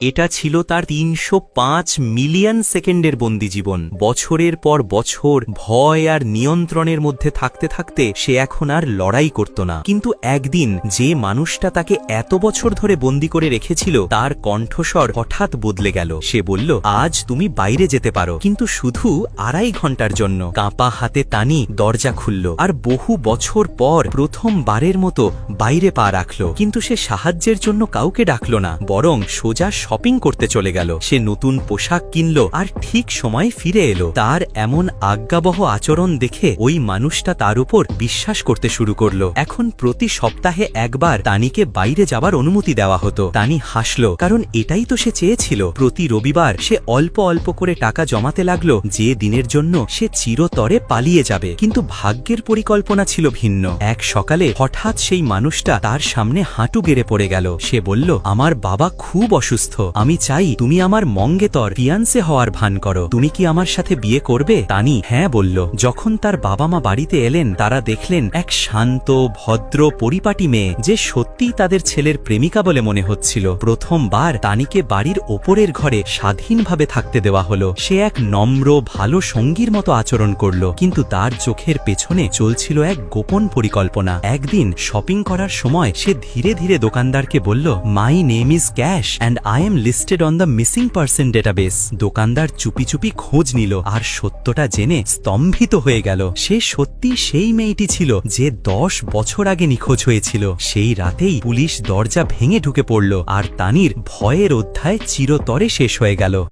এটা ছিল তার ৩০৫ মিলিয়ন সেকেন্ডের বন্দি জীবন। বছরের পর বছর ভয় আর নিয়ন্ত্রণের মধ্যে থাকতে থাকতে সে এখন আর লড়াই করত না। কিন্তু একদিন যে মানুষটা তাকে এত বছর ধরে বন্দি করে রেখেছিল তার কণ্ঠস্বর হঠাৎ বদলে গেল। সে বলল, আজ তুমি বাইরে যেতে পারো, কিন্তু শুধু ২.৫ ঘন্টার জন্য। কাঁপা হাতে তানি দরজা খুলল আর বহু বছর পর প্রথমবারের মতো বাইরে পা রাখল। কিন্তু সে সাহায্যের জন্য কাউকে ডাকল না, বরং সোজা শপিং করতে চলে গেল। সে নতুন পোশাক কিনল আর ঠিক সময় ফিরে এলো। তার এমন আজ্ঞাবহ আচরণ দেখে ওই মানুষটা তার উপর বিশ্বাস করতে শুরু করলো। এখন প্রতি সপ্তাহে একবার তানিকে বাইরে যাবার অনুমতি দেওয়া হতো। তানি হাসল, কারণ এটাই তো সে চেয়েছিল। প্রতি রবিবার সে অল্প অল্প করে টাকা জমাতে লাগলো, যে দিনের জন্য সে চিরতরে পালিয়ে যাবে। কিন্তু ভাগ্যের পরিকল্পনা ছিল ভিন্ন। এক সকালে হঠাৎ সেই মানুষটা তার সামনে হাঁটু গেড়ে পড়ে গেল। সে বলল, আমার বাবা খুব অসুস্থ, আমি চাই তুমি আমার মঙ্গেতর ফিয়ান্সে হওয়ার ভান করো। তুমি কি আমার সাথে বিয়ে করবে? তানি হ্যাঁ বলল। যখন তার বাবা মা বাড়িতে এলেন, তারা দেখলেন এক শান্ত ভদ্র পরিপাটি মেয়ে, যে সত্যিই তাদের ছেলের প্রেমিকা বলে মনে হচ্ছিল। প্রথমবার তানিকে বাড়ির ওপরের ঘরে স্বাধীনভাবে থাকতে দেওয়া হলো। সে এক নম্র ভালো সঙ্গীর মতো আচরণ করল, কিন্তু তার চোখের পেছনে চলছিল এক গোপন পরিকল্পনা। একদিন শপিং করার সময় সে ধীরে ধীরে দোকানদারকে বলল, my name is cash and I am listed on the missing person database. দোকানদার চুপি চুপি খোঁজ নিল আর সত্যটা জেনে স্তম্ভিত হয়ে গেল। সে সত্যি সেই মেয়েটি ছিল যে ১০ বছর আগে নিখোঁজ হয়েছিল। সেই রাতেই পুলিশ দরজা ভেঙে ঢুকে পড়ল আর তানির ভয়ের অধ্যায় চিরতরে শেষ হয়ে গেল।